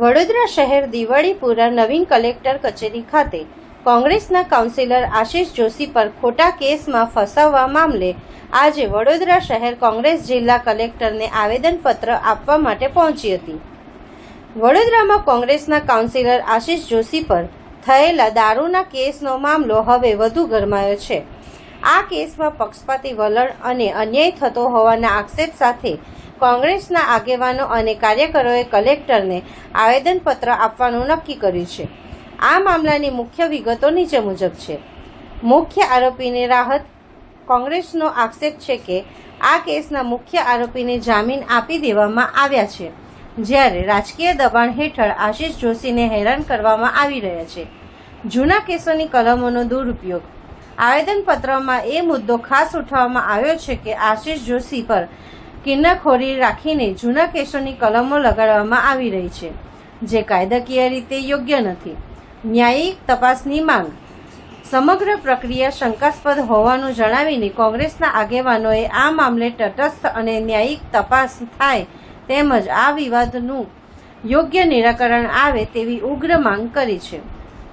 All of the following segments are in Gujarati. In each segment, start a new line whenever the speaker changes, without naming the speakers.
વડોદરા શહેર દિવાળીપુરા નવીન કલેક્ટર કચેરી ખાતે કોંગ્રેસના કાઉન્સિલર આશિષ જોશી પર ખોટા કેસમાં ફસાવવા મામલે આજે વડોદરા શહેર કોંગ્રેસ જિલ્લા કલેક્ટરને આવેદનપત્ર આપવા માટે પહોંચી હતી। વડોદરામાં કોંગ્રેસના કાઉન્સિલર આશિષ જોશી પર થયેલા દારૂના કેસનો મામલો હવે વધુ ગરમાયો છે। આ કેસમાં પક્ષપાતી વલણ અને અન્યાય થતો હોવાના આક્ષેપ સાથે કોંગ્રેસના આગેવાનો અને કાર્યકરોએ કલેક્ટરને આવેદનપત્ર આપવાનું નક્કી કર્યું છે। આ મામલાની મુખ્ય વિગતો નીચે મુજબ છે। મુખ્ય આરોપીને રાહત। કોંગ્રેસનો આક્ષેપ છે કે આ કેસના મુખ્ય આરોપીને જામીન આપી દેવામાં આવ્યા છે, જ્યારે રાજકીય દબાણ હેઠળ આશિષ જોશીને હેરાન કરવામાં આવી રહ્યા છે। જૂના કેસોની કલમોનો દુરુપયોગ। આવેદનપત્રમાં એ મુદ્દો ખાસ ઉઠાવવામાં આવ્યો છે કે આશિષ જોશી પર કિન્નરખોરી રાખીને જૂના કેસોની કલમો લગાડવામાં આવી રહી છે, જે કાયદાકીય રીતે યોગ્ય નથી। ન્યાયિક તપાસની માંગ। સમગ્ર પ્રક્રિયા શંકાસ્પદ હોવાનું જણાવીને કોંગ્રેસના આગેવાનોએ આ મામલે તટસ્થ અને ન્યાયિક તપાસ થાય તેમજ આ વિવાદનું યોગ્ય નિરાકરણ આવે તેવી ઉગ્ર માંગ કરી છે।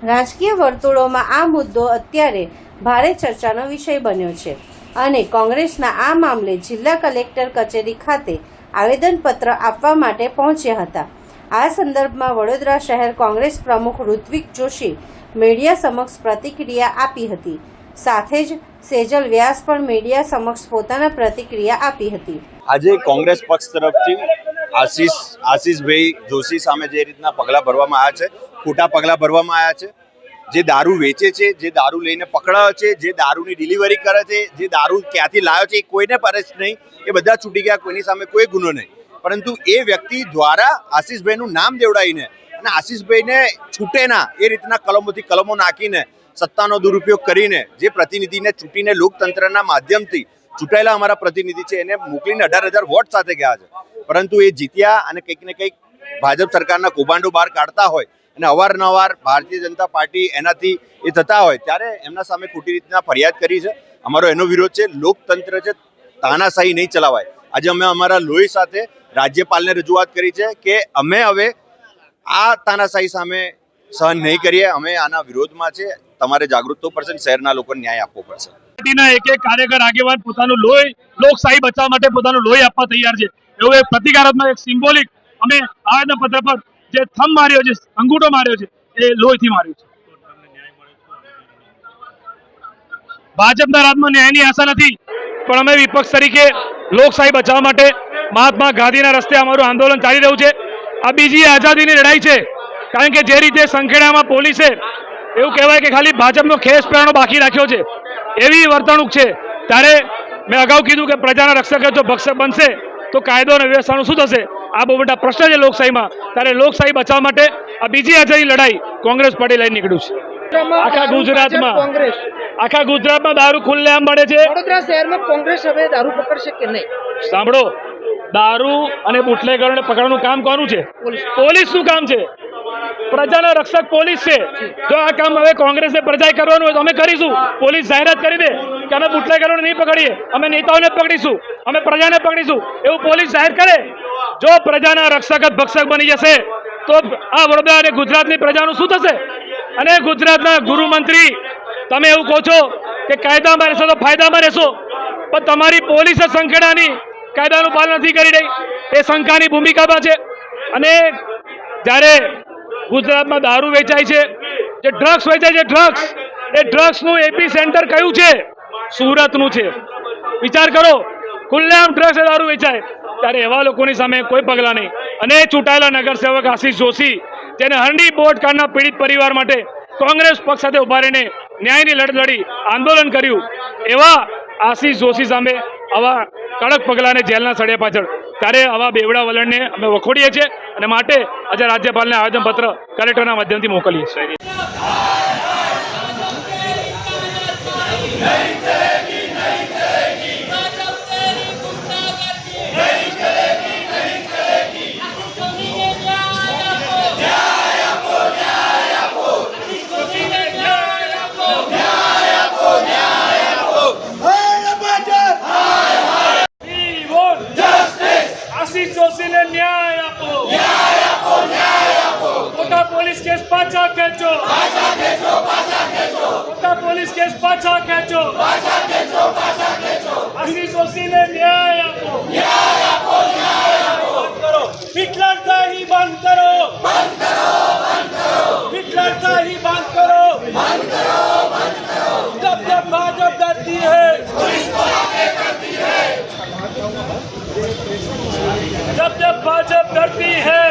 રાજકીય વર્તુળોમાં આ મુદ્દો અત્યારે ભારે ચર્ચાનો વિષય બન્યો છે અને કોંગ્રેસના આ મામલે જિલ્લા કલેક્ટર કચેરી ખાતે આવેદનપત્ર આપવા માટે પહોંચ્યા હતા। આ સંદર્ભમાં વડોદરા શહેર કોંગ્રેસ પ્રમુખ ઋત્વિક જોશી મીડિયા સમક્ષ પ્રતિક્રિયા આપી હતી। સાથે જ સેજલ વ્યાસ પણ મીડિયા સમક્ષ પોતાના પ્રતિક્રિયા આપી હતી।
આજે કોંગ્રેસ પક્ષ તરફથી આશિષભાઈ જોશી સામે જે રીતના પગલાં ભરવામાં આવ્યા છે, ખોટા પગલાં ભરવામાં આવ્યા છે। જે દારૂ વેચે છે, જે દારૂ લઈને પકડાયો છે, જે દારૂની ડિલિવરી કરે છે, જે દારૂ ક્યાંથી લાવ્યો છે, એ કોઈને અરેસ્ટ નહીં, એ બધા છૂટી ગયા, કોઈની સામે કોઈ ગુનો નહીં। પરંતુ એ વ્યક્તિ દ્વારા આશિષભાઈનું નામ દેવડાવીને અને આશિષભાઈને છૂટે ના એ રીતના કલમો નાખીને સત્તાનો દુરુપયોગ કરીને જે પ્રતિનિધિને ચૂંટીને લોકતંત્રના માધ્યમથી ચૂંટાયેલા અમારા પ્રતિનિધિ છે એને મોકલીને 18,000 વોટ સાથે ગયા છે, પરંતુ એ જીત્યા અને કંઈક ને કંઈક ભાજપ સરકારના કૌભાંડો બહાર કાઢતા હોય અને અવારનવાર ભારતીય જનતા પાર્ટી એનાથી એ થતા હોય ત્યારે એમના સામે ખોટી રીતના ફરિયાદ કરી છે। અમારો એનો વિરોધ છે। લોકતંત્ર છે, તાનાશાહી નહીં ચલાવાય। આજે અમે અમારા લોહી સાથે રાજ્યપાલને રજૂઆત કરી છે કે અમે હવે આ તાનાશાહી સામે સહન નહીં કરીએ, અમે આના વિરોધમાં છે। તમારે જાગૃત થવું પડશે, શહેરના લોકોને ન્યાય આપવો પડશે।
પાર્ટીના એક એક કાર્યકર આગેવાન પોતાનું લોહી લોકશાહી બચાવવા માટે પોતાનું લોહી આપવા તૈયાર છે। એવું એક પ્રતિકારાત્મક એક સિમ્બોલિક અમે આવેદનપત્ર પર જે થંબ માર્યો છે, અંગૂઠો માર્યો છે, એ લોહીથી માર્યો છે। ભાજપના રાજમાં ન્યાયની આશા નથી, પણ અમે વિપક્ષ તરીકે લોકશાહી બચાવવા માટે મહાત્મા ગાંધીના રસ્તે અમારું આંદોલન ચાલી રહ્યું છે। આ બીજી આઝાદીની લડાઈ છે, કારણ કે જે રીતે સંખેડામાં પોલીસે એવું કહેવાય કે ખાલી ભાજપનો ખેસ પહેરવાનો બાકી રાખ્યો છે, એવી વર્તણૂક છે। ત્યારે મેં અગાઉ કીધું કે પ્રજાના રક્ષક જો ભક્ષક બનશે તો કાયદો અને વ્યવસ્થાનું શું થશે? આ બહુ મોટા પ્રશ્ન છે લોકશાહીમાં। ત્યારે લોકશાહી બચાવવા માટે આ બીજી આઝાદી લડાઈ કોંગ્રેસ પાર્ટી લઈને નીકળ્યું છે। આખા ગુજરાતમાં દારૂ ખુલ્લેઆમ મળે છે।
વડોદરા શહેરમાં કોંગ્રેસ હવે દારૂ પકડશે કે નહીં?
સાંભળો, દારૂ અને બુટલેગરોને પકડવાનું કામ કોનું છે? પોલીસનું કામ છે। પ્રજાના રક્ષક પોલીસ છે। જો આ કામ હવે કોંગ્રેસને પ્રજાએ કરવાનું હોય તો અમે કરીશું। પોલીસ જાહેરાત કરી દે કે અમે બુટલેગરોને નહીં પકડીએ, અમે નેતાઓને પકડીશું, અમે પ્રજાને પકડીશું, એવું પોલીસ જાહેર કરે। જો પ્રજાના રક્ષક જ ભક્ષક બની જશે તો આ વડોદરા અને ગુજરાતની પ્રજાનું શું થશે? અને ગુજરાતના ગૃહમંત્રી તમે એવું કહો છો કે કાયદામાં રહેશો તો ફાયદામાં રહેશો, પણ તમારી પોલીસ સંખેડાની કાયદાનું પાલન નથી કરી રહી, એ શંકાની ભૂમિકામાં છે। અને જ્યારે ગુજરાતમાં દારૂ વેચાય છે, જે ડ્રગ્સ વેચાય છે, ડ્રગ્સ, એ ડ્રગ્સનું એપી સેન્ટર કયું છે? સુરતનું છે। વિચાર કરો, ખુલ્લેઆમ ડ્રગ્સ દારૂ વેચાય, ત્યારે એવા લોકોની સામે કોઈ પગલાં નહીં। અને ચૂંટાયેલા નગરસેવક આશિષ જોશી, જેને હરણી બોટ કાંડના પીડિત પરિવાર માટે કોંગ્રેસ પક્ષ સાથે ઉભા રહીને ન્યાયની લડત લડી આંદોલન કર્યું, એવા આશિષ જોશી સામે આવા કડક પગલાંને જેલના સળિયા પાછળ, ત્યારે આવા બેવડા વલણને અમે વખોડીએ છીએ અને માટે આજે રાજ્યપાલને આવેદનપત્ર કલેક્ટરના માધ્યમથી મોકલીએ છીએ। આશિષ જોશીને ન્યાય આપો, ન્યાય આપો, ન્યાય આપો। પોલીસ કેસ પાછા ખેંચો ખોટા પોલીસ કેસ પાછા ખેંચો આશીષ જોશીને ન્યાય આપો હિટલરશાહી બંધ કરો હિટલરશાહી બંધ કરો जब जब भाजपा डरती है जब जब भाजपा डरती है